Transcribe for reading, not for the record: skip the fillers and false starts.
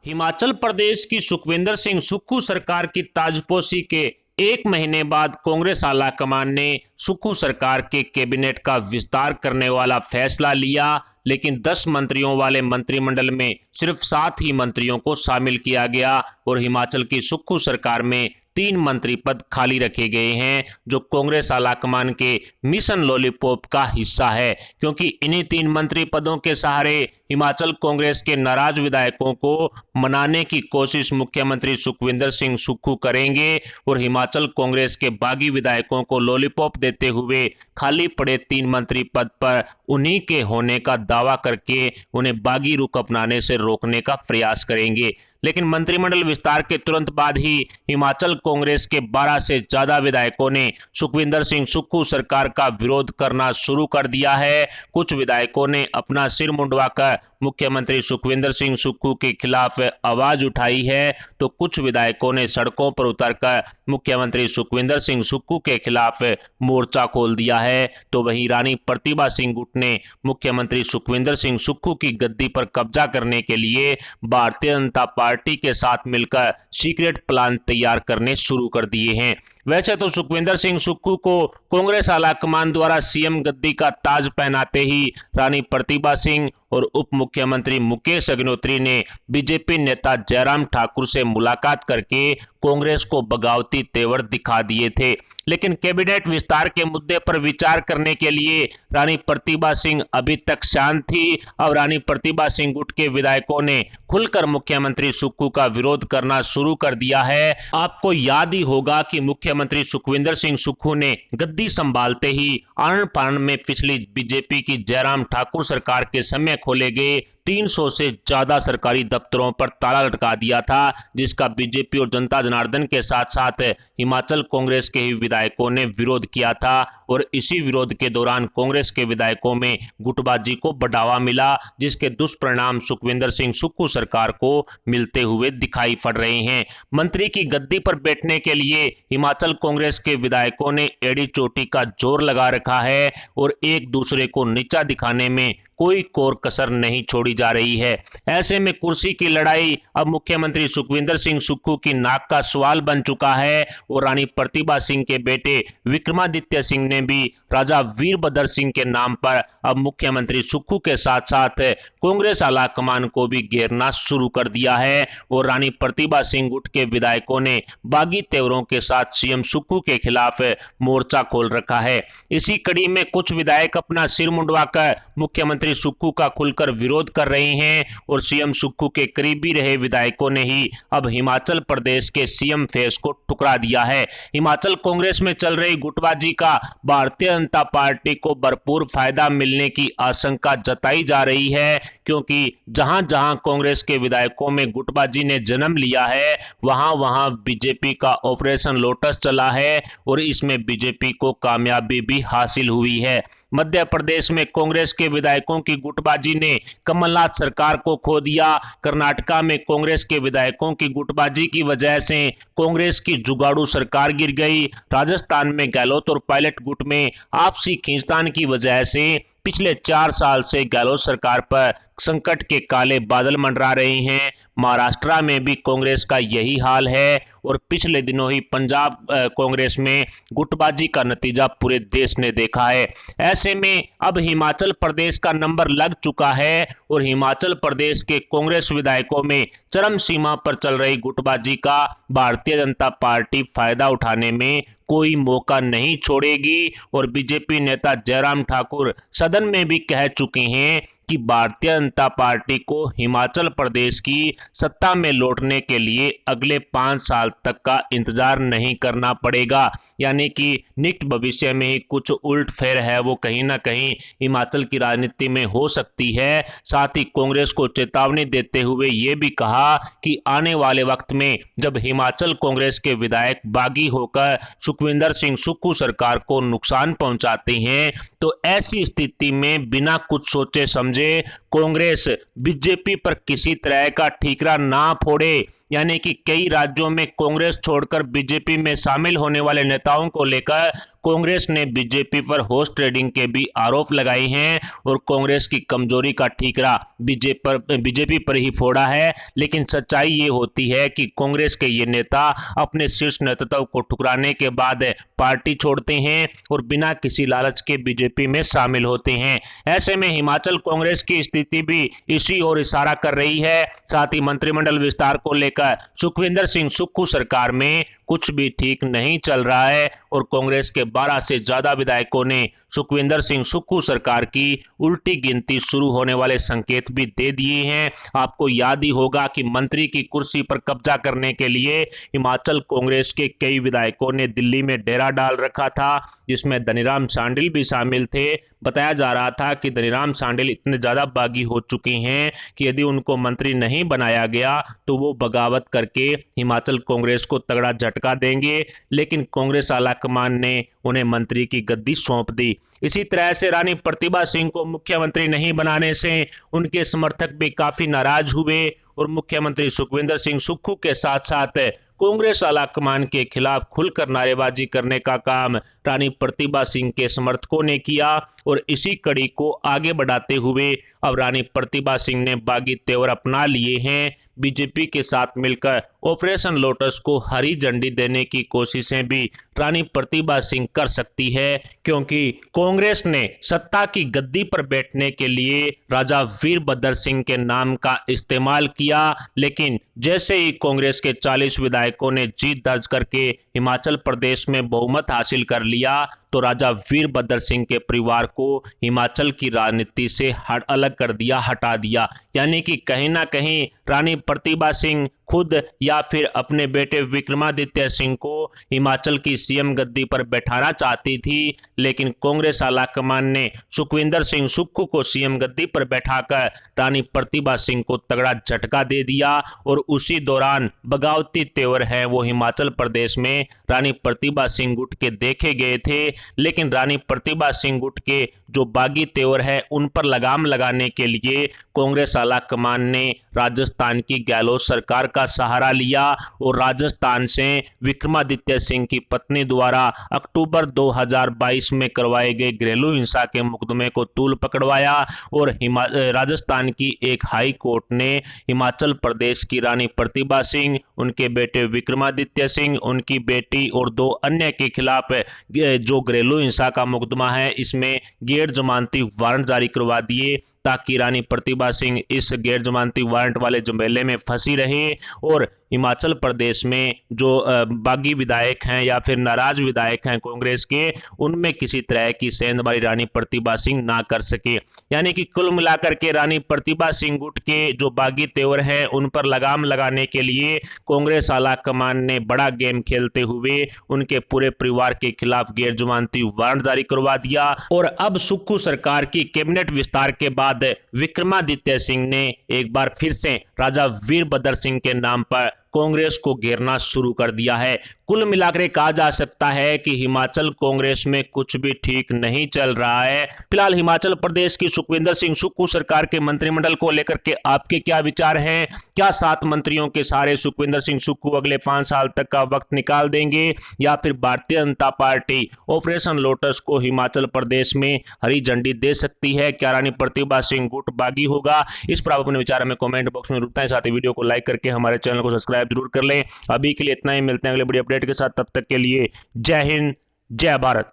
हिमाचल प्रदेश की सुखविंदर सिंह सुक्खू सरकार की ताजपोशी के एक महीने बाद कांग्रेस आलाकमान ने सुक्खू सरकार के कैबिनेट का विस्तार करने वाला फैसला लिया, लेकिन 10 मंत्रियों वाले मंत्रिमंडल में सिर्फ 7 ही मंत्रियों को शामिल किया गया और हिमाचल की सुक्खू सरकार में 3 मंत्री पद खाली रखे गए हैं, जो कांग्रेस आलाकमान के मिशन लॉलीपॉप का हिस्सा है। क्योंकि इन्हीं 3 मंत्री पदों के सहारे हिमाचल कांग्रेस के नाराज विधायकों को मनाने की कोशिश मुख्यमंत्री सुखविंदर सिंह सुक्खू करेंगे और हिमाचल कांग्रेस के बागी विधायकों को लॉलीपॉप देते हुए खाली पड़े 3 मंत्री पद पर उन्हीं के होने का दावा करके उन्हें बागी रुख अपनाने से रोकने का प्रयास करेंगे। लेकिन मंत्रिमंडल विस्तार के तुरंत बाद ही हिमाचल कांग्रेस के 12 से ज्यादा विधायकों ने सुखविंदर सिंह सुक्खू सरकार का विरोध करना शुरू कर दिया है। कुछ विधायकों ने अपना सिर मुंडवाकर मुख्यमंत्री सुखविंदर सिंह सुक्खू के खिलाफ आवाज उठाई है, तो कुछ विधायकों ने सड़कों पर उतरकर मुख्यमंत्री सुखविंदर सिंह सुक्खू के खिलाफ मोर्चा खोल दिया है। तो वहीं रानी प्रतिभा सिंह गुट ने मुख्यमंत्री सुखविंदर सिंह सुक्खू की गद्दी पर कब्जा करने के लिए भारतीय जनता पार्टी के साथ मिलकर सीक्रेट प्लान तैयार करने शुरू कर दिए हैं। वैसे तो सुखविंदर सिंह सुक्खू को कांग्रेस आलाकमान द्वारा सीएम गद्दी का ताज पहनाते ही रानी प्रतिभा सिंह और उप मुख्यमंत्री मुकेश अग्निहोत्री ने बीजेपी नेता जयराम ठाकुर से मुलाकात करके कांग्रेस को बगावती तेवर दिखा दिए थे। लेकिन कैबिनेट विस्तार के मुद्दे पर विचार करने के लिए रानी प्रतिभा सिंह अभी तक शांत थी। अब रानी प्रतिभा सिंह गुट के विधायकों ने खुलकर मुख्यमंत्री सुक्खू का विरोध करना शुरू कर दिया है। आपको याद ही होगा कि मुख्यमंत्री सुखविंदर सिंह सुक्खू ने गद्दी संभालते ही आनन फानन में पिछली बीजेपी की जयराम ठाकुर सरकार के समय खोले गए 300 से ज्यादा सरकारी दफ्तरों पर ताला लटका दिया था, जिसका बीजेपी और जनता जनार्दन के साथ साथ हिमाचल कांग्रेस के ही विधायकों ने विरोध किया था। और इसी विरोध के दौरान कांग्रेस के विधायकों में गुटबाजी को बढ़ावा मिला, जिसके दुष्परिणाम सुखविंदर सिंह सुक्खू सरकार को मिलते हुए दिखाई पड़ रहे हैं। मंत्री की गद्दी पर बैठने के लिए हिमाचल कांग्रेस के विधायकों ने एड़ी चोटी का जोर लगा रखा है और एक दूसरे को नीचा दिखाने में कोई कोर कसर नहीं छोड़ी जा रही है। ऐसे में कुर्सी की लड़ाई अब मुख्यमंत्री सुखविंदर सिंह सुक्खू की नाक का सवाल बन चुका है और रानी प्रतिभा सिंह के बेटे विक्रमादित्य सिंह ने भी राजा वीरभद्र सिंह के नाम पर अब मुख्यमंत्री सुक्खू के साथ साथ कांग्रेस आलाकमान को भी घेरना शुरू कर दिया है और रानी प्रतिभा सिंह गुट के विधायकों ने बागी तेवरों के साथ सीएम सुक्खू के खिलाफ मोर्चा खोल रखा है। इसी कड़ी में कुछ विधायक अपना सिर मुंडवाकर मुख्यमंत्री सुक्खू का खुलकर विरोध कर रहे हैं और सीएम सुक्खू के करीबी रहे विधायकों ने ही अब हिमाचल प्रदेश के सीएम फेस को ठुकरा दिया है। हिमाचल कांग्रेस में चल रही गुटबाजी का भारतीय जनता पार्टी को भरपूर फायदा मिलने की आशंका जताई जा रही है, क्योंकि जहां जहां कांग्रेस के विधायकों में गुटबाजी ने जन्म लिया है वहां वहां बीजेपी का ऑपरेशन लोटस चला है और इसमें बीजेपी को कामयाबी भी हासिल हुई है। मध्य प्रदेश में कांग्रेस के विधायकों की गुटबाजी ने कमलनाथ सरकार को खो दिया। कर्नाटका में कांग्रेस के विधायकों की गुटबाजी की वजह से कांग्रेस की जुगाड़ू सरकार गिर गई। राजस्थान में गहलोत और पायलट गुट में आपसी खींचतान की वजह से पिछले 4 साल से गहलोत सरकार पर संकट के काले बादल मंडरा रहे हैं। महाराष्ट्र में भी कांग्रेस का यही हाल है और पिछले दिनों ही पंजाब कांग्रेस में गुटबाजी का नतीजा पूरे देश ने देखा है। ऐसे में अब हिमाचल प्रदेश का नंबर लग चुका है और हिमाचल प्रदेश के कांग्रेस विधायकों में चरम सीमा पर चल रही गुटबाजी का भारतीय जनता पार्टी फायदा उठाने में कोई मौका नहीं छोड़ेगी। और बीजेपी नेता जयराम ठाकुर सदन में भी कह चुके हैं कि भारतीय जनता पार्टी को हिमाचल प्रदेश की सत्ता में लौटने के लिए अगले 5 साल तक का इंतजार नहीं करना पड़ेगा। यानी कि निकट भविष्य में ही कुछ उल्ट फेर है वो कहीं ना कहीं हिमाचल की राजनीति में हो सकती है। साथ ही कांग्रेस को चेतावनी देते हुए ये भी कहा कि आने वाले वक्त में जब हिमाचल कांग्रेस के विधायक बागी होकर सुखविंदर सिंह सुक्खू सरकार को नुकसान पहुंचाते हैं तो ऐसी स्थिति में बिना कुछ सोचे समझे कांग्रेस बीजेपी पर किसी तरह का ठीकरा ना फोड़े। यानी कि कई राज्यों में कांग्रेस छोड़कर बीजेपी में शामिल होने वाले नेताओं को लेकर कांग्रेस ने बीजेपी पर हॉर्स ट्रेडिंग के भी आरोप लगाए हैं और कांग्रेस की कमजोरी का ठीकरा बीजेपी पर ही फोड़ा है। लेकिन सच्चाई ये होती है कि कांग्रेस के ये नेता अपने शीर्ष नेतृत्व को ठुकराने के बाद पार्टी छोड़ते हैं और बिना किसी लालच के बीजेपी में शामिल होते हैं। ऐसे में हिमाचल कांग्रेस की स्थिति भी इसी ओर इशारा कर रही है। साथ ही मंत्रिमंडल विस्तार को लेकर सुखविंदर सिंह सुक्खू सरकार में कुछ भी ठीक नहीं चल रहा है और कांग्रेस के 12 से ज्यादा विधायकों ने सुखविंदर सिंह सुक्खू सरकार की उल्टी गिनती शुरू होने वाले संकेत भी दे दिए हैं। आपको याद ही होगा कि मंत्री की कुर्सी पर कब्जा करने के लिए हिमाचल कांग्रेस के कई विधायकों ने दिल्ली में डेरा डाल रखा था, जिसमें धनीराम शांडिल भी शामिल थे। बताया जा रहा था कि धनीराम शांडिल इतने ज्यादा बागी हो चुके हैं कि यदि उनको मंत्री नहीं बनाया गया तो वो बगावत करके हिमाचल कांग्रेस को तगड़ा झटका देंगे, लेकिन कांग्रेस आलाकमान ने उन्हें मंत्री की गद्दी सौंप दी। इसी तरह से रानी प्रतिभा सिंह को मुख्यमंत्री नहीं बनाने से उनके समर्थक भी काफी नाराज हुए और मुख्यमंत्री सुखविंदर सिंह सुक्खू के साथ साथ कांग्रेस आलाकमान के खिलाफ खुलकर नारेबाजी करने का काम रानी प्रतिभा सिंह के समर्थकों ने किया और इसी कड़ी को आगे बढ़ाते हुए अब रानी प्रतिभा सिंह ने बागी तेवर अपना लिए हैं। बीजेपी के साथ मिलकर ऑपरेशन लोटस को हरी झंडी देने की कोशिशें भी रानी प्रतिभा सिंह कर सकती है, क्योंकि कांग्रेस ने सत्ता की गद्दी पर बैठने के लिए राजा वीरभद्र सिंह के नाम का इस्तेमाल किया। लेकिन जैसे ही कांग्रेस के 40 विधायकों ने जीत दर्ज करके हिमाचल प्रदेश में बहुमत हासिल कर लिया तो राजा वीरभद्र सिंह के परिवार को हिमाचल की राजनीति से अलग कर दिया, हटा दिया। यानी कि कहीं ना कहीं रानी प्रतिभा सिंह खुद या फिर अपने बेटे विक्रमादित्य सिंह को हिमाचल की सीएम गद्दी पर बैठाना चाहती थी, लेकिन कांग्रेस आलाकमान ने सुखविंदर सिंह सुक्खू को सीएम गद्दी पर बैठाकर रानी प्रतिभा सिंह को तगड़ा झटका दे दिया और उसी दौरान बगावती तेवर है वो हिमाचल प्रदेश में रानी प्रतिभा सिंह गुट के देखे गए थे। लेकिन रानी प्रतिभा सिंह गुट के जो बागी तेवर है उन पर लगाम लगाने के लिए कांग्रेस आलाकमान ने राजस्थान की गहलोत सरकार का सहारा लिया और राजस्थान से विक्रमादित्य सिंह की पत्नी द्वारा अक्टूबर 2022 में करवाए गए घरेलू हिंसा के मुकदमे को तूल पकड़वाया और राजस्थान की एक हाई कोर्ट ने हिमाचल प्रदेश की रानी प्रतिभा सिंह, उनके बेटे विक्रमादित्य सिंह, उनकी बेटी और 2 अन्य के खिलाफ जो घरेलू हिंसा का मुकदमा है इसमें गैर जमानती वारंट जारी करवा दिए, ताकि रानी प्रतिभा सिंह इस गैर जमानती वारंट वाले झमेले में फंसी रहे और हिमाचल प्रदेश में जो बागी विधायक हैं या फिर नाराज विधायक हैं कांग्रेस के, उनमें किसी तरह की सेंधमारी रानी प्रतिभा सिंह ना कर सके। यानी कि कुल मिलाकर के रानी प्रतिभा सिंह गुट के जो बागी तेवर है उन पर लगाम लगाने के लिए कांग्रेस आलाकमान ने बड़ा गेम खेलते हुए उनके पूरे परिवार के खिलाफ गैर जमानती वारंट जारी करवा दिया और अब सुक्खू सरकार की कैबिनेट विस्तार के बाद विक्रमादित्य सिंह ने एक बार फिर से राजा वीरभद्र सिंह के नाम पर कांग्रेस को घेरना शुरू कर दिया है। कुल मिलाकर कहा जा सकता है कि हिमाचल कांग्रेस में कुछ भी ठीक नहीं चल रहा है। फिलहाल हिमाचल प्रदेश की सुखविंदर सिंह सुक्खू सरकार के मंत्रिमंडल को लेकर के आपके क्या विचार हैं? क्या 7 मंत्रियों के सारे सुखविंदर सिंह सुक्खू अगले 5 साल तक का वक्त निकाल देंगे या फिर Bharatiya Janata party operation lotus को हिमाचल प्रदेश में हरी झंडी दे सकती है? क्या रानी प्रतिभा सिंह गुट बागी होगा? इस पर आप अपने विचार हमें कमेंट बॉक्स में बताएं। साथ ही वीडियो को लाइक करके हमारे चैनल को सब्सक्राइब जरूर कर लें। अभी के लिए इतना ही, मिलते हैं अगले बड़ी अपडेट के साथ। तब तक के लिए जय हिंद, जय भारत।